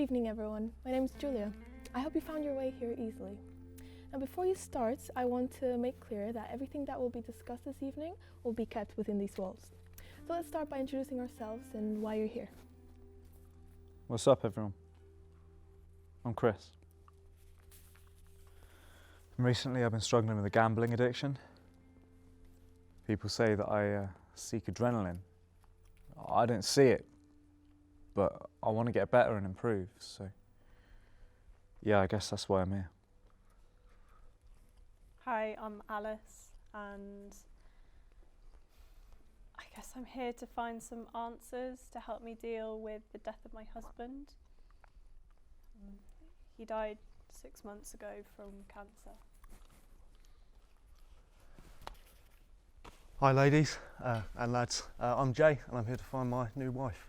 Good evening, everyone. My name is Julia. I hope you found your way here easily. Now, before you start, I want to make clear that everything that will be discussed this evening will be kept within these walls. So let's start by introducing ourselves and why you're here. What's up, everyone? I'm Chris. And recently I've been struggling with a gambling addiction. People say that I seek adrenaline. I don't see it, but I want to get better and improve, so yeah, I guess that's why I'm here. Hi, I'm Alice, and I guess I'm here to find some answers to help me deal with the death of my husband. He died 6 months ago from cancer. Hi ladies and lads, I'm Jay and I'm here to find my new wife.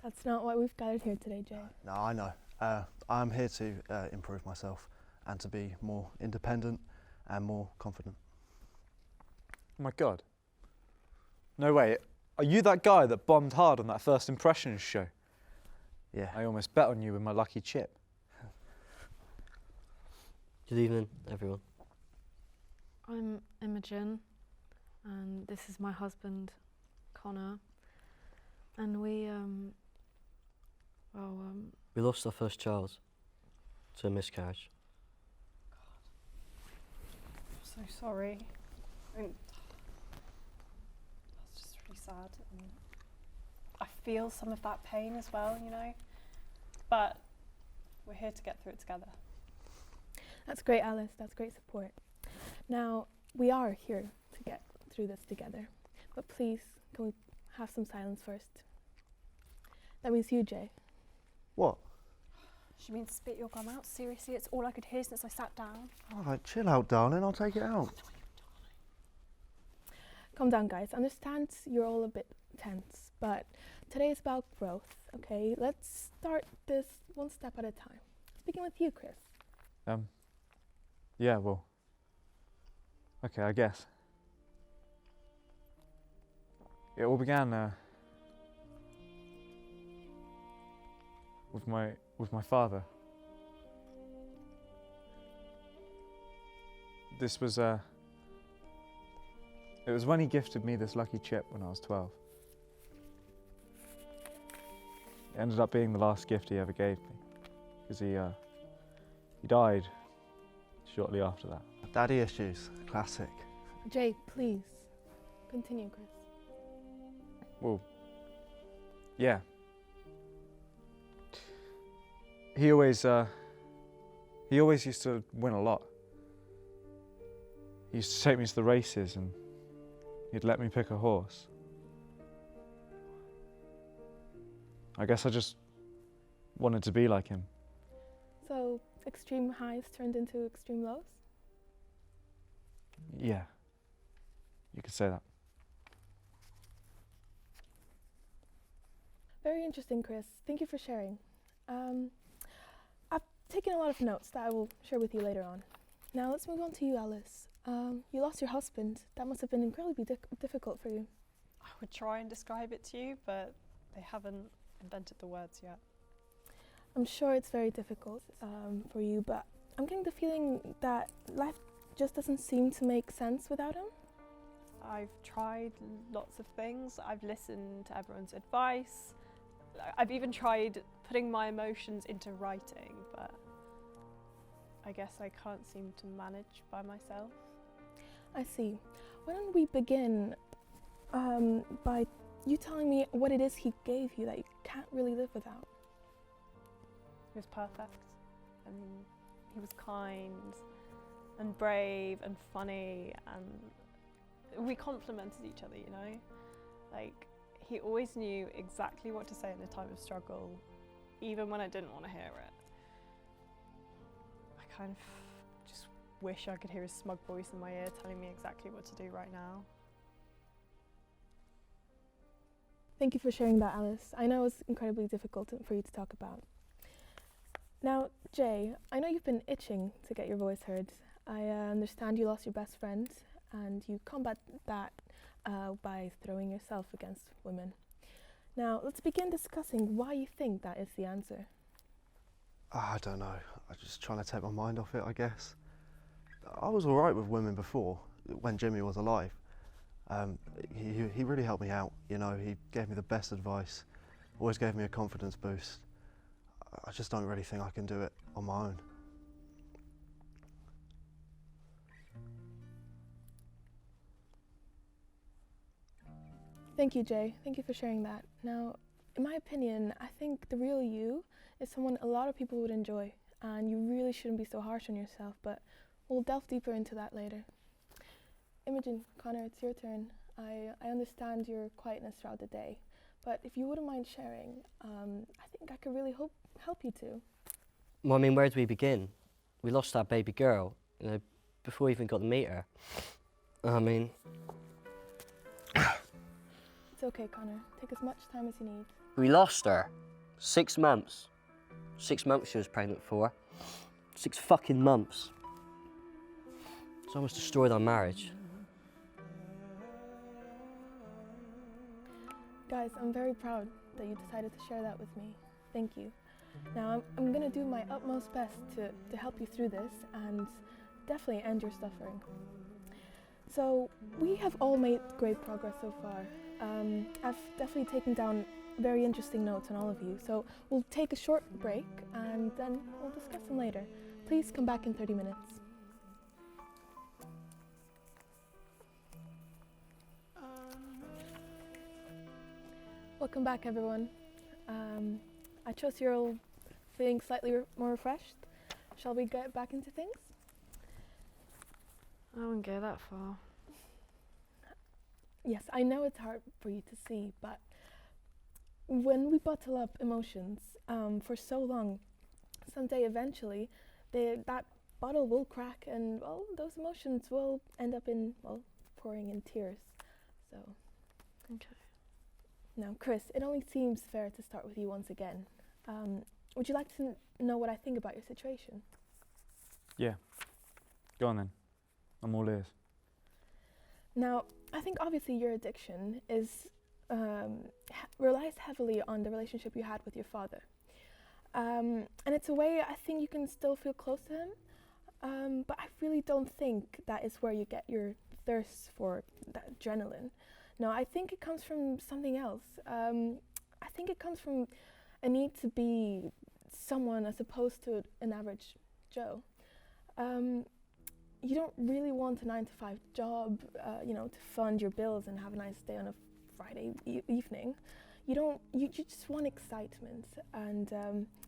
That's not why we've gathered here today, Jay. No, I know. I'm here to improve myself and to be more independent and more confident. Oh my God. No way, are you that guy that bombed hard on that First Impressions show? Yeah. I almost bet on you with my lucky chip. Good evening, everyone. I'm Imogen, and this is my husband, Connor. And we We lost our first child to a miscarriage. I'm so sorry. I mean, that's just really sad. And I feel some of that pain as well, you know, but we're here to get through it together. That's great, Alice. That's great support. Now, we are here to get through this together, but please, can we have some silence first? That means you, Jay. What? She means spit your gum out? Seriously, it's all I could hear since I sat down. Alright, chill out darling, I'll take it out. Calm down, guys. I understand you're all a bit tense, but today is about growth, okay? Let's start this one step at a time. Speaking with you, Chris. Yeah, well, okay, I guess. It all began with my father. This was it was when he gifted me this lucky chip when I was 12. It ended up being the last gift he ever gave me, because he died shortly after that. Daddy issues, classic. Jay, please. Continue, Chris. Well, yeah. He always used to win a lot. He used to take me to the races and he'd let me pick a horse. I guess I just wanted to be like him. So, extreme highs turned into extreme lows? Yeah, you could say that. Very interesting, Chris. Thank you for sharing. I've taken a lot of notes that I will share with you later on. Now let's move on to you, Alice. You lost your husband. That must have been incredibly difficult for you. I would try and describe it to you, but they haven't invented the words yet. I'm sure it's very difficult for you, but I'm getting the feeling that life just doesn't seem to make sense without him. I've tried lots of things. I've listened to everyone's advice. I've even tried putting my emotions into writing, but I guess I can't seem to manage by myself. I see. Why don't we begin by you telling me what it is he gave you that you can't really live without? He was perfect, and he was kind and brave and funny, and we complimented each other, you know? Like, he always knew exactly what to say in a time of struggle, even when I didn't want to hear it. I kind of just wish I could hear his smug voice in my ear telling me exactly what to do right now. Thank you for sharing that, Alice. I know it's incredibly difficult for you to talk about. Now, Jay, I know you've been itching to get your voice heard. I understand you lost your best friend and you combat that by throwing yourself against women. Now, let's begin discussing why you think that is the answer. I don't know. I'm just trying to take my mind off it, I guess. I was all right with women before, when Jimmy was alive. He really helped me out, you know, he gave me the best advice, always gave me a confidence boost. I just don't really think I can do it on my own. Thank you, Jay. Thank you for sharing that. Now, in my opinion, I think the real you is someone a lot of people would enjoy, and you really shouldn't be so harsh on yourself, but we'll delve deeper into that later. Imogen, Connor, it's your turn. I understand your quietness throughout the day, but if you wouldn't mind sharing, I think I could really help you too. Well, I mean, where do we begin? We lost our baby girl, you know, before we even got to meet her. I mean, It's okay, Connor. Take as much time as you need. we lost her. 6 months. 6 months she was pregnant for. 6 fucking months. It's almost destroyed our marriage. Guys, I'm very proud that you decided to share that with me. Thank you. Now, I'm going to do my utmost best to help you through this and definitely end your suffering. So, we have all made great progress so far. I've definitely taken down very interesting notes on all of you, so we'll take a short break and then we'll discuss them later. Please come back in 30 minutes. Welcome back, everyone. I trust you're all feeling slightly more refreshed. Shall we get back into things? I wouldn't go that far. Yes, I know it's hard for you to see, but when we bottle up emotions for so long, someday eventually that bottle will crack and, well, those emotions will end up in, well, pouring in tears. So, Okay. now, Chris, it only seems fair to start with you once again. Would you like to know what I think about your situation? Yeah. Go on then. I'm all ears. Now, I think obviously your addiction is relies heavily on the relationship you had with your father. And it's a way I think you can still feel close to him, but I really don't think that is where you get your thirst for that adrenaline. No, I think it comes from something else. I think it comes from a need to be someone as opposed to an average Joe. You don't really want a 9-to-5 job, to fund your bills and have a nice day on a Friday evening. You just want excitement, and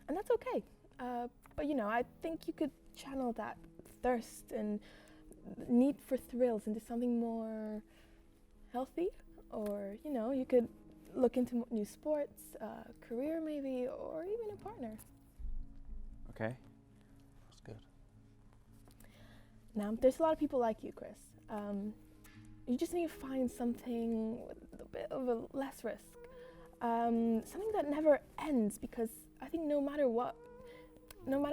that's okay. But I think you could channel that thirst and need for thrills into something more healthy, or you could look into new sports, career maybe, or even a partner. Okay. That's good. Now, there's a lot of people like you, Chris. You just need to find something with a bit of a less risk. Something that never ends, because I think no matter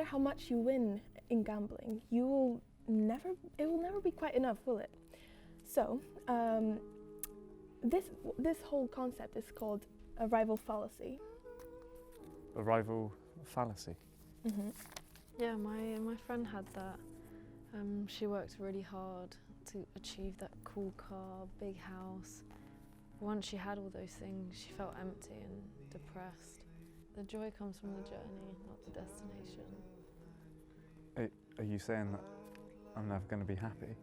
how much you win in gambling, it will never be quite enough, will it? So, this whole concept is called a rival fallacy. A rival fallacy. Mm-hmm. Yeah, my friend had that. She worked really hard to achieve that cool car, big house. Once she had all those things, she felt empty and depressed. The joy comes from the journey, not the destination. Are you saying that I'm never going to be happy?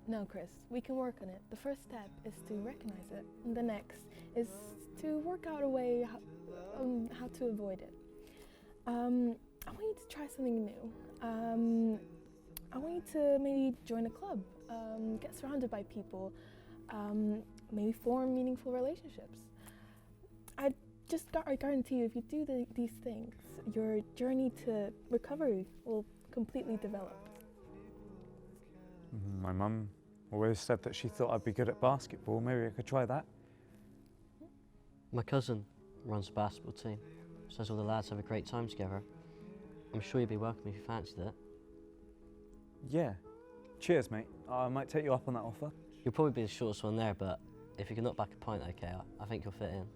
No, Chris, we can work on it. The first step is to recognize it, and the next is to work out a way how to avoid it. I want you to try something new. I want you to maybe join a club, get surrounded by people, maybe form meaningful relationships. I guarantee you, if you do these things, your journey to recovery will completely develop. My mum always said that she thought I'd be good at basketball. Maybe I could try that. My cousin runs a basketball team. Says all the lads have a great time together. I'm sure you'd be welcome if you fancied it. Yeah. Cheers, mate. I might take you up on that offer. You'll probably be the shortest one there, but if you can knock back a pint, okay, I think you'll fit in.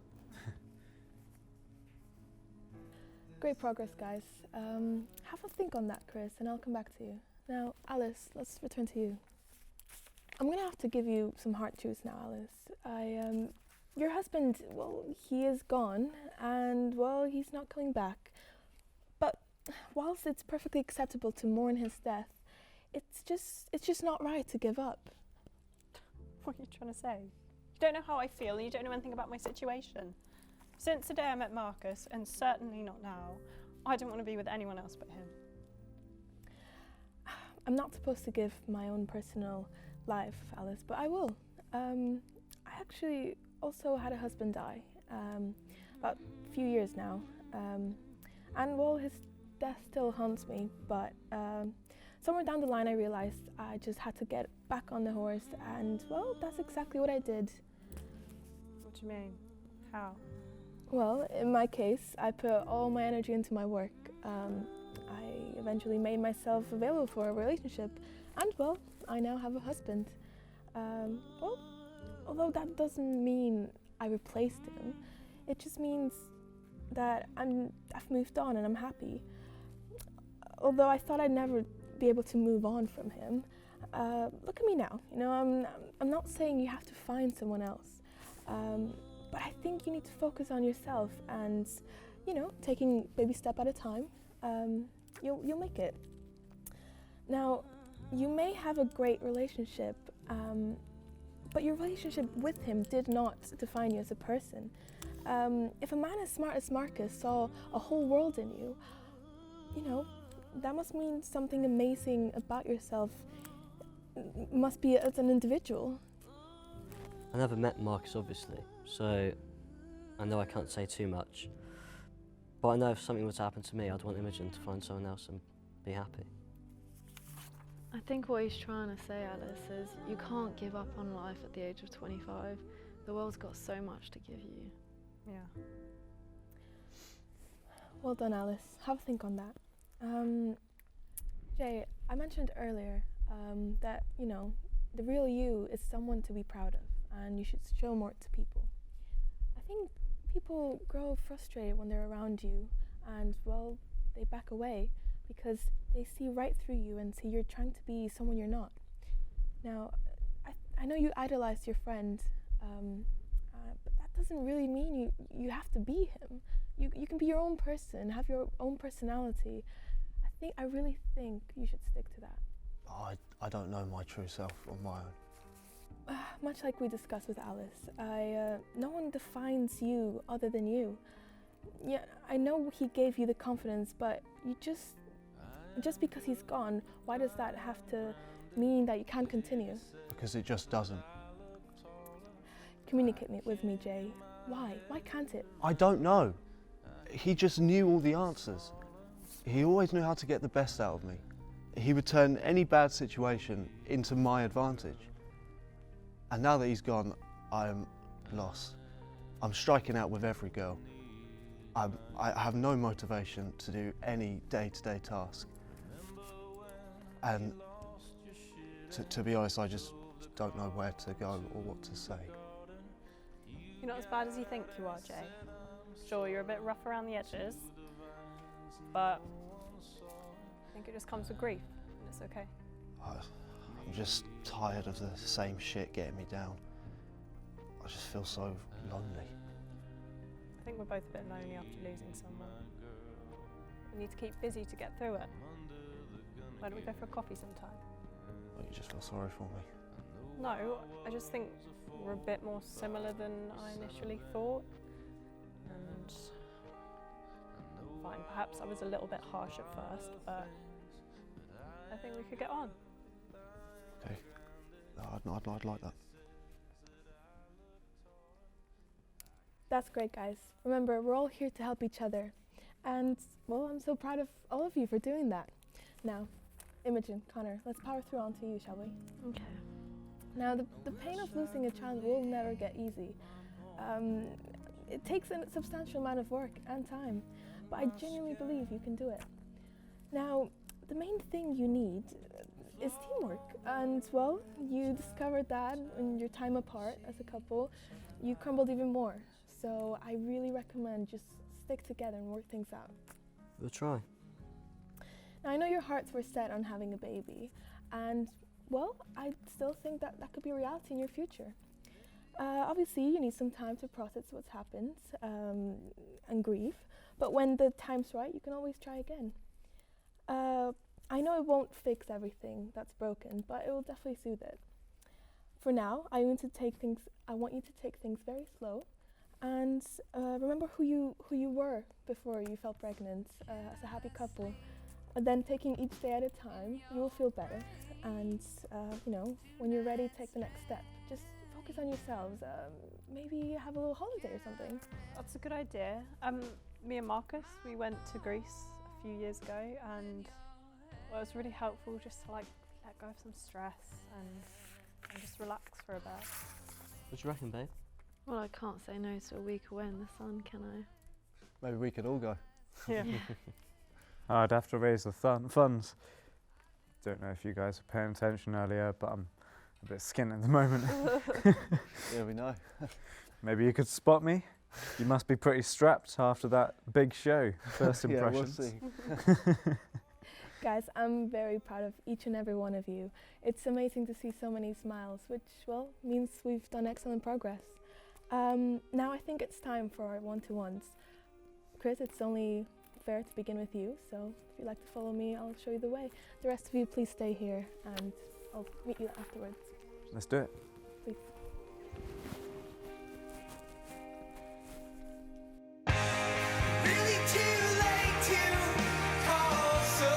Great progress, guys. Have a think on that, Chris, and I'll come back to you. Now, Alice, let's return to you. I'm gonna have to give you some hard truths now, Alice. Your husband, well, he is gone, and, well, he's not coming back. But whilst it's perfectly acceptable to mourn his death, it's just not right to give up. What are you trying to say? You don't know how I feel and you don't know anything about my situation. Since the day I met Marcus, and certainly not now, I don't want to be with anyone else but him. I'm not supposed to give my own personal life, Alice, but I will. I actually also had a husband die about a few years now. And well, his death still haunts me, but somewhere down the line I realized I just had to get back on the horse, and well, that's exactly what I did. What do you mean? How? Well, in my case, I put all my energy into my work. I eventually made myself available for a relationship, and well, I now have a husband. Well, although that doesn't mean I replaced him, it just means that I've moved on and I'm happy. Although I thought I'd never be able to move on from him, look at me now. You know, I'm not saying you have to find someone else, but I think you need to focus on yourself and, you know, taking baby step at a time, you'll make it. Now, you may have a great relationship, but your relationship with him did not define you as a person. If a man as smart as Marcus saw a whole world in you, you know, that must mean something amazing about yourself must be as an individual. I never met Marcus, obviously, so I know I can't say too much. But I know if something was to happen to me, I'd want Imogen to find someone else and be happy. I think what he's trying to say, Alice, is you can't give up on life at the age of 25. The world's got so much to give you. Yeah. Well done, Alice. Have a think on that. Jay, I mentioned earlier that, you know, the real you is someone to be proud of, and you should show more to people. I think people grow frustrated when they're around you, and, well, they back away because they see right through you and see you're trying to be someone you're not. Now, I know you idolize your friend, but that doesn't really mean you have to be him. You can be your own person, have your own personality. I really think you should stick to that. I don't know my true self on my own. Much like we discussed with Alice, no one defines you other than you. Yeah, I know he gave you the confidence, but you just because he's gone, why does that have to mean that you can't continue? Because it just doesn't. Communicate with me, Jay. Why? Why can't it? I don't know. He just knew all the answers. He always knew how to get the best out of me. He would turn any bad situation into my advantage. And now that he's gone, I am lost. I'm striking out with every girl. I have no motivation to do any day-to-day task. And to be honest, I just don't know where to go or what to say. You're not as bad as you think you are, Jay. Sure, you're a bit rough around the edges, but I think it just comes with grief, and it's okay. I'm just tired of the same shit getting me down. I just feel so lonely. I think we're both a bit lonely after losing someone. We need to keep busy to get through it. Why don't we go for a coffee sometime? But you just feel sorry for me. No, I just think we're a bit more similar than I initially thought. And fine, perhaps I was a little bit harsh at first, but I think we could get on. Okay, I'd like that. That's great, guys. Remember, we're all here to help each other. And, well, I'm so proud of all of you for doing that. Now, Imogen, Connor, let's power through on to you, shall we? Okay. Now, the pain of losing a child will never get easy. It takes a substantial amount of work and time, but I genuinely believe you can do it. Now, the main thing you need is teamwork, and, well, you discovered that in your time apart as a couple, you crumbled even more. So I really recommend just stick together and work things out. We'll try. Now, I know your hearts were set on having a baby, and well, I still think that that could be a reality in your future. Obviously, you need some time to process what's happened and grieve, but when the time's right, you can always try again. I know it won't fix everything that's broken, but it will definitely soothe it. For now, I want you to take things very slow, and remember who you were before you felt pregnant as a happy couple. And then taking each day at a time, you will feel better. And when you're ready, take the next step. Just focus on yourselves. Maybe have a little holiday or something. That's a good idea. Me and Marcus, we went to Greece a few years ago, and well, it was really helpful just to like let go of some stress and just relax for a bit. What do you reckon, babe? Well, I can't say no to a week away in the sun, can I? Maybe we could all go. Yeah. I'd have to raise the funds. Don't know if you guys were paying attention earlier, but I'm a bit skint at the moment. Yeah, we know. Maybe you could spot me. You must be pretty strapped after that big show. First Yeah, we'll impressions. see. Guys, I'm very proud of each and every one of you. It's amazing to see so many smiles, which, well, means we've done excellent progress. Now I think it's time for our one-to-ones. Chris, it's only fair to begin with you, so if you'd like to follow me, I'll show you the way. The rest of you, please stay here, and I'll meet you afterwards. Let's do it. Please. Really too late to call, so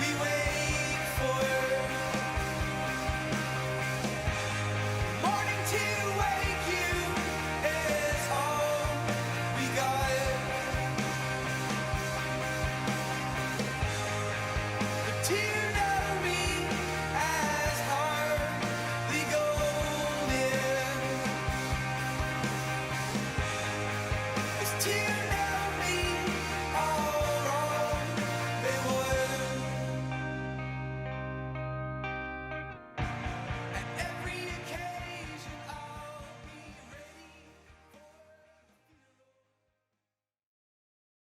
we wait for morning to wake you is all we got. The tears